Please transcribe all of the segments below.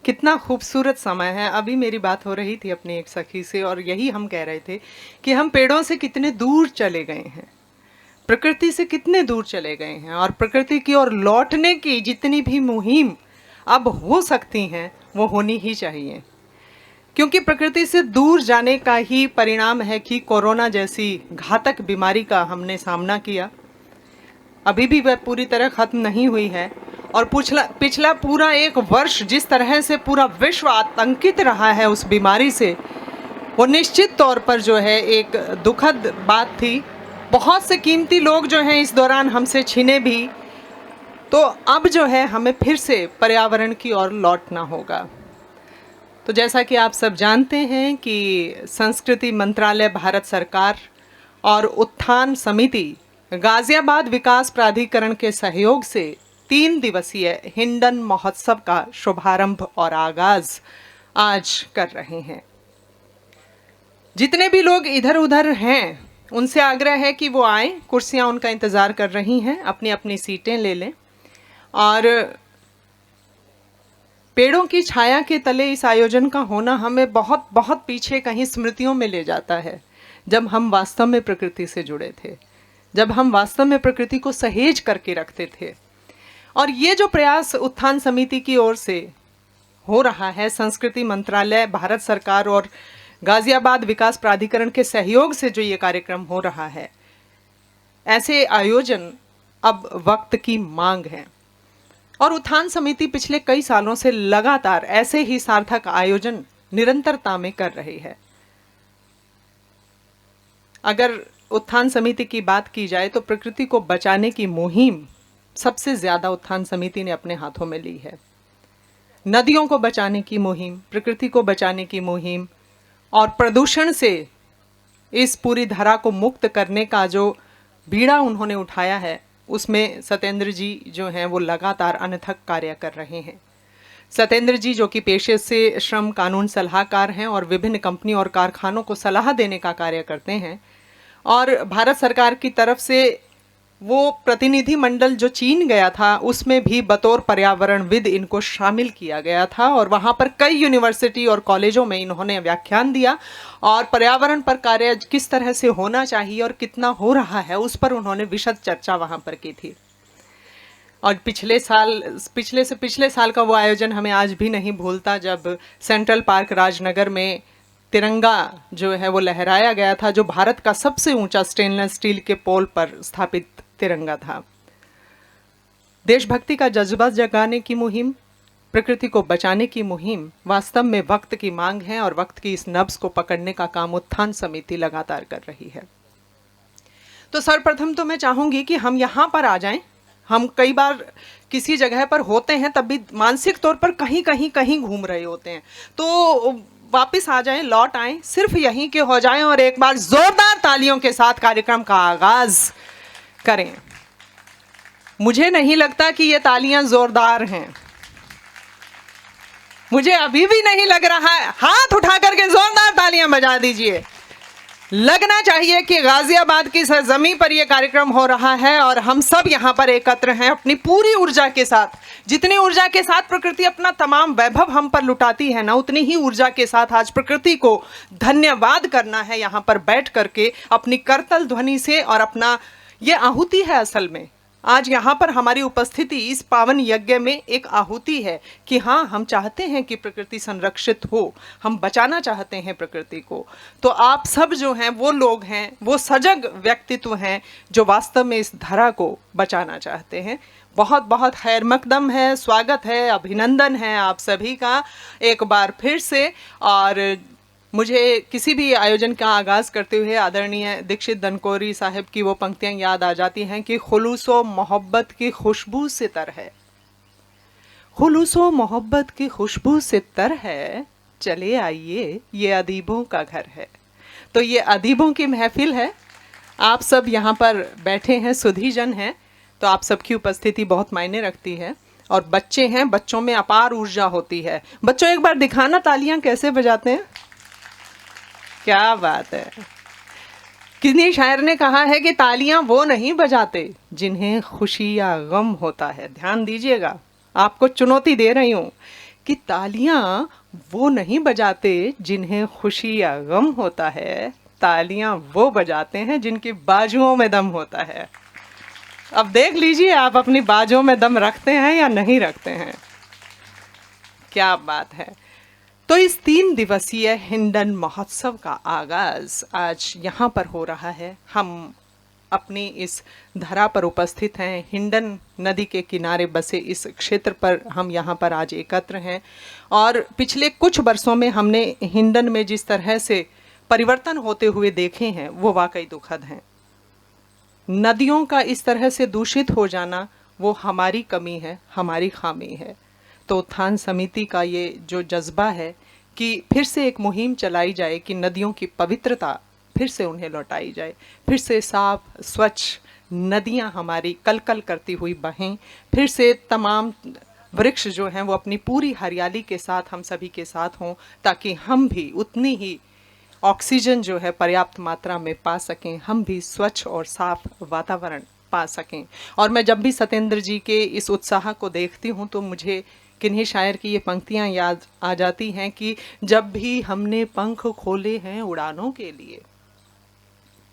कितना खूबसूरत समय है। अभी मेरी बात हो रही थी अपनी एक सखी से और यही हम कह रहे थे कि हम पेड़ों से कितने दूर चले गए हैं, प्रकृति से कितने दूर चले गए हैं, और प्रकृति की ओर लौटने की जितनी भी मुहिम अब हो सकती हैं वो होनी ही चाहिए, क्योंकि प्रकृति से दूर जाने का ही परिणाम है कि कोरोना जैसी घातक बीमारी का हमने सामना किया। अभी भी वह पूरी तरह खत्म नहीं हुई है, और पिछला पूरा एक वर्ष जिस तरह से पूरा विश्व आतंकित रहा है उस बीमारी से, वो निश्चित तौर पर जो है एक दुखद बात थी। बहुत से कीमती लोग जो हैं इस दौरान हमसे छिने भी, तो अब जो है हमें फिर से पर्यावरण की ओर लौटना होगा। तो जैसा कि आप सब जानते हैं कि संस्कृति मंत्रालय भारत सरकार और उत्थान समिति गाजियाबाद विकास प्राधिकरण के सहयोग से 3 दिवसीय हिंडन महोत्सव का शुभारंभ और आगाज आज कर रहे हैं। जितने भी लोग इधर उधर हैं उनसे आग्रह है कि वो आएं, कुर्सियां उनका इंतज़ार कर रही हैं, अपनी अपनी सीटें ले लें। और पेड़ों की छाया के तले इस आयोजन का होना हमें बहुत बहुत पीछे कहीं स्मृतियों में ले जाता है, जब हम वास्तव में प्रकृति से जुड़े थे, जब हम वास्तव में प्रकृति को सहेज करके रखते थे। और ये जो प्रयास उत्थान समिति की ओर से हो रहा है, संस्कृति मंत्रालय भारत सरकार और गाजियाबाद विकास प्राधिकरण के सहयोग से जो ये कार्यक्रम हो रहा है, ऐसे आयोजन अब वक्त की मांग है। और उत्थान समिति पिछले कई सालों से लगातार ऐसे ही सार्थक आयोजन निरंतरता में कर रही है। अगर उत्थान समिति की बात की जाए तो प्रकृति को बचाने की मुहिम सबसे ज्यादा उत्थान समिति ने अपने हाथों में ली है। नदियों को बचाने की मुहिम, प्रकृति को बचाने की मुहिम, और प्रदूषण से इस पूरी धरा को मुक्त करने का जो बीड़ा उन्होंने उठाया है, उसमें सत्येंद्र जी जो हैं वो लगातार अनथक कार्य कर रहे हैं। सत्येंद्र जी जो कि पेशे से श्रम कानून सलाहकार हैं और विभिन्न कंपनी और कारखानों को सलाह देने का कार्य करते हैं, और भारत सरकार की तरफ से वो प्रतिनिधि मंडल जो चीन गया था उसमें भी बतौर पर्यावरणविद इनको शामिल किया गया था, और वहाँ पर कई यूनिवर्सिटी और कॉलेजों में इन्होंने व्याख्यान दिया और पर्यावरण पर कार्य किस तरह से होना चाहिए और कितना हो रहा है उस पर उन्होंने विशद चर्चा वहाँ पर की थी। और पिछले साल का वो आयोजन हमें आज भी नहीं भूलता, जब सेंट्रल पार्क राजनगर में तिरंगा जो है वो लहराया गया था, जो भारत का सबसे ऊंचा स्टेनलेस स्टील के पोल पर स्थापित तिरंगा था। देशभक्ति का जज्बा जगाने की मुहिम, प्रकृति को बचाने की मुहिम वास्तव में वक्त की मांग है, और वक्त की इस नब्ज को पकड़ने का काम उत्थान समिति लगातार कर रही है। तो सर्वप्रथम तो मैं चाहूंगी कि हम यहाँ पर आ जाएं। हम कई बार किसी जगह पर होते हैं तब भी मानसिक तौर पर कहीं घूम रहे होते हैं, तो वापस आ जाएं, लौट आएं, सिर्फ यहीं के हो जाएं और एक बार जोरदार तालियों के साथ कार्यक्रम का आगाज करें। मुझे नहीं लगता कि ये तालियां जोरदार हैं, मुझे अभी भी नहीं लग रहा है। हाथ उठा करके जोरदार तालियां बजा दीजिए। लगना चाहिए कि गाजियाबाद की सरजमी पर यह कार्यक्रम हो रहा है और हम सब यहाँ पर एकत्र हैं अपनी पूरी ऊर्जा के साथ। जितनी ऊर्जा के साथ प्रकृति अपना तमाम वैभव हम पर लुटाती है ना, उतनी ही ऊर्जा के साथ आज प्रकृति को धन्यवाद करना है यहाँ पर बैठ करके अपनी करतल ध्वनि से। और अपना ये आहुति है, असल में आज यहाँ पर हमारी उपस्थिति इस पावन यज्ञ में एक आहुति है कि हाँ, हम चाहते हैं कि प्रकृति संरक्षित हो, हम बचाना चाहते हैं प्रकृति को। तो आप सब जो हैं वो लोग हैं, वो सजग व्यक्तित्व हैं जो वास्तव में इस धरा को बचाना चाहते हैं। बहुत बहुत खैर मकदम है, स्वागत है, अभिनंदन है आप सभी का एक बार फिर से। और मुझे किसी भी आयोजन का आगाज़ करते हुए आदरणीय दीक्षित दनकोरी साहब की वो पंक्तियां याद आ जाती हैं कि खुलूसो मोहब्बत की खुशबू से तर है, खुलूसो मोहब्बत की खुशबू से तर है, चले आइए ये अदीबों का घर है। तो ये अदीबों की महफिल है, आप सब यहाँ पर बैठे हैं, सुधी जन हैं, तो आप सबकी उपस्थिति बहुत मायने रखती है। और बच्चे हैं, बच्चों में अपार ऊर्जा होती है। बच्चों एक बार दिखाना तालियां कैसे बजाते हैं, क्या बात है। किसी शायर ने कहा है कि तालियां वो नहीं बजाते जिन्हें खुशी या गम होता है। ध्यान दीजिएगा, आपको चुनौती दे रही हूं कि तालियां वो नहीं बजाते जिन्हें खुशी या गम होता है, तालियां वो बजाते हैं जिनकी बाजुओं में दम होता है। अब देख लीजिए आप अपनी बाजुओं में दम रखते हैं या नहीं रखते हैं। क्या बात है। तो इस 3 दिवसीय हिंडन महोत्सव का आगाज आज यहाँ पर हो रहा है। हम अपनी इस धरा पर उपस्थित हैं, हिंडन नदी के किनारे बसे इस क्षेत्र पर हम यहाँ पर आज एकत्र हैं। और पिछले कुछ वर्षों में हमने हिंडन में जिस तरह से परिवर्तन होते हुए देखे हैं वो वाकई दुखद हैं। नदियों का इस तरह से दूषित हो जाना वो हमारी कमी है, हमारी खामी है। तो उत्थान समिति का ये जो जज्बा है कि फिर से एक मुहिम चलाई जाए कि नदियों की पवित्रता फिर से उन्हें लौटाई जाए, फिर से साफ स्वच्छ नदियां हमारी कल कल करती हुई बहें, फिर से तमाम वृक्ष जो हैं वो अपनी पूरी हरियाली के साथ हम सभी के साथ हों, ताकि हम भी उतनी ही ऑक्सीजन जो है पर्याप्त मात्रा में पा सकें, हम भी स्वच्छ और साफ वातावरण पा सकें। और मैं जब भी सत्येंद्र जी के इस उत्साह को देखती हूँ तो मुझे किन्हीं शायर की ये पंक्तियाँ याद आ जाती हैं कि जब भी हमने पंख खोले हैं उड़ानों के लिए,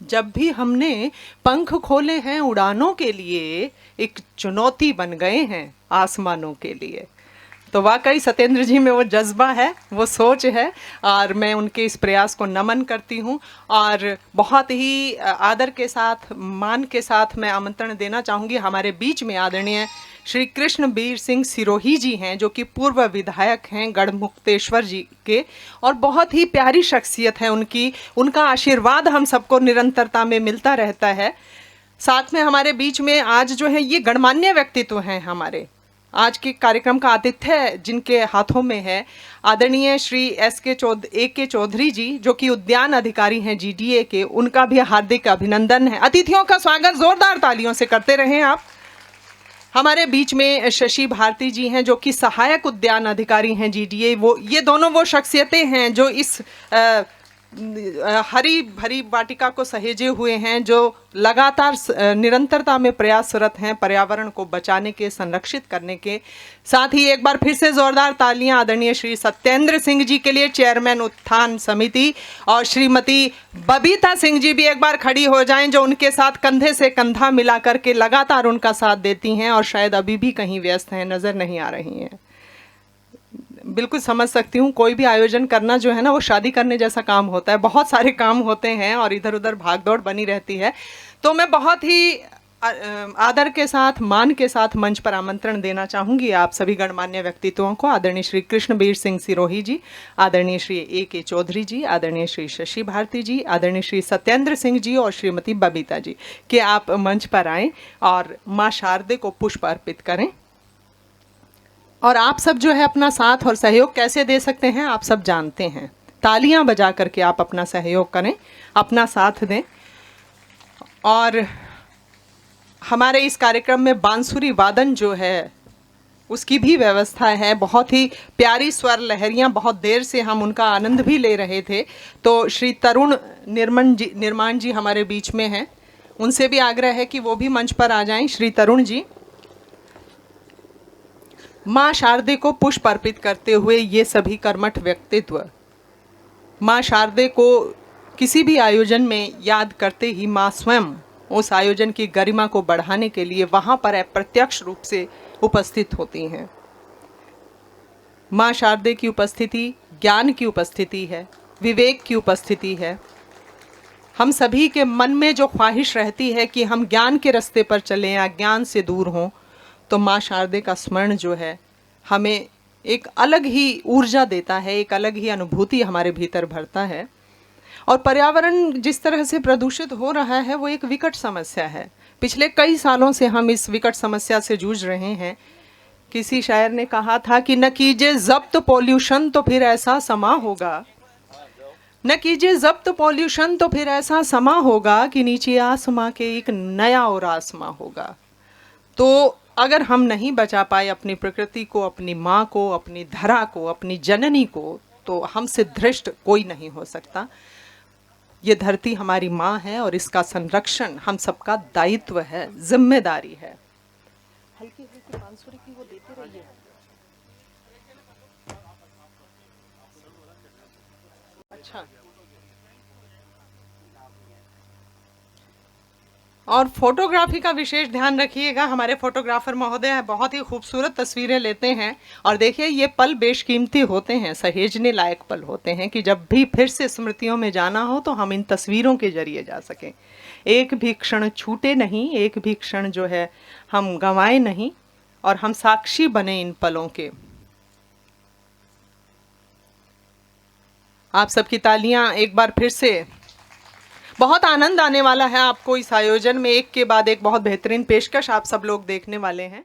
जब भी हमने पंख खोले हैं उड़ानों के लिए, एक चुनौती बन गए हैं आसमानों के लिए। तो वाकई सत्येंद्र जी में वो जज्बा है, वो सोच है, और मैं उनके इस प्रयास को नमन करती हूँ। और बहुत ही आदर के साथ, मान के साथ मैं आमंत्रण देना चाहूँगी हमारे बीच में आदरणीय श्री कृष्णबीर सिंह सिरोही जी हैं, जो कि पूर्व विधायक हैं गढ़मुक्तेश्वर जी के, और बहुत ही प्यारी शख्सियत है उनकी। उनका आशीर्वाद हम सबको निरंतरता में मिलता रहता है। साथ में हमारे बीच में आज जो है ये गणमान्य व्यक्तित्व हैं हमारे। आज के कार्यक्रम का आतिथ्य जिनके हाथों में है आदरणीय श्री ए के चौधरी जी, जो कि उद्यान अधिकारी हैं GDA के, उनका भी हार्दिक अभिनंदन है। अतिथियों का स्वागत जोरदार तालियों से करते रहें आप। हमारे बीच में शशि भारती जी हैं, जो कि सहायक उद्यान अधिकारी हैं GDA। वो ये दोनों वो शख्सियतें हैं जो इस हरी भरी वाटिका को सहेजे हुए हैं, जो लगातार निरंतरता में प्रयासरत हैं पर्यावरण को बचाने के, संरक्षित करने के। साथ ही एक बार फिर से जोरदार तालियां आदरणीय श्री सत्येंद्र सिंह जी के लिए, चेयरमैन उत्थान समिति। और श्रीमती बबीता सिंह जी भी एक बार खड़ी हो जाएं, जो उनके साथ कंधे से कंधा मिला करके लगातार उनका साथ देती हैं और शायद अभी भी कहीं व्यस्त हैं, नज़र नहीं आ रही हैं। बिल्कुल समझ सकती हूँ, कोई भी आयोजन करना जो है ना वो शादी करने जैसा काम होता है, बहुत सारे काम होते हैं और इधर उधर भागदौड़ बनी रहती है। तो मैं बहुत ही आदर के साथ, मान के साथ मंच पर आमंत्रण देना चाहूँगी आप सभी गणमान्य व्यक्तित्वों को। आदरणीय श्री कृष्णबीर सिंह सिरोही जी, आदरणीय श्री A.K. चौधरी जी, आदरणीय श्री शशि भारती जी, आदरणीय श्री सत्येंद्र सिंह जी और श्रीमती बबीता जी, कि आप मंच पर आएँ और माँ शारदे को पुष्प अर्पित करें। और आप सब जो है अपना साथ और सहयोग कैसे दे सकते हैं आप सब जानते हैं। तालियां बजा करके आप अपना सहयोग करें, अपना साथ दें। और हमारे इस कार्यक्रम में बांसुरी वादन जो है उसकी भी व्यवस्था है। बहुत ही प्यारी स्वर लहरियां, बहुत देर से हम उनका आनंद भी ले रहे थे। तो श्री तरुण निर्माण जी हमारे बीच में हैं, उनसे भी आग्रह है कि वो भी मंच पर आ जाएं। श्री तरुण जी, माँ शारदे को पुष्प अर्पित करते हुए ये सभी कर्मठ व्यक्तित्व माँ शारदे को किसी भी आयोजन में याद करते ही माँ स्वयं उस आयोजन की गरिमा को बढ़ाने के लिए वहाँ पर अप्रत्यक्ष रूप से उपस्थित होती हैं। माँ शारदे की उपस्थिति ज्ञान की उपस्थिति है, विवेक की उपस्थिति है। हम सभी के मन में जो ख्वाहिश रहती है कि हम ज्ञान के रास्ते पर चलें या ज्ञान से दूर हों, तो माँ शारदे का स्मरण जो है हमें एक अलग ही ऊर्जा देता है, एक अलग ही अनुभूति हमारे भीतर भरता है। और पर्यावरण जिस तरह से प्रदूषित हो रहा है वो एक विकट समस्या है। पिछले कई सालों से हम इस विकट समस्या से जूझ रहे हैं। किसी शायर ने कहा था कि न कीजिए जब्त पॉल्यूशन तो फिर ऐसा समा होगा, न कीजिए जब्त पॉल्यूशन तो फिर ऐसा समा होगा कि नीचे आसमां के एक नया और आसमां होगा। तो अगर हम नहीं बचा पाए अपनी प्रकृति को, अपनी माँ को, अपनी धरा को, अपनी जननी को, तो हमसे धृष्ट कोई नहीं हो सकता। ये धरती हमारी माँ है और इसका संरक्षण हम सबका दायित्व है, जिम्मेदारी है। हल्की हल्की बांसुरी की वो देते रहिए। अच्छा। और फोटोग्राफी का विशेष ध्यान रखिएगा, हमारे फोटोग्राफर महोदय बहुत ही खूबसूरत तस्वीरें लेते हैं। और देखिए ये पल बेशकीमती होते हैं, सहेजने लायक पल होते हैं कि जब भी फिर से स्मृतियों में जाना हो तो हम इन तस्वीरों के जरिए जा सकें। एक भी क्षण छूटे नहीं, एक भी क्षण जो है हम गंवाए नहीं, और हम साक्षी बने इन पलों के। आप सबकी तालियां एक बार फिर से। बहुत आनंद आने वाला है आपको इस आयोजन में, एक के बाद एक बहुत बेहतरीन पेशकश आप सब लोग देखने वाले हैं।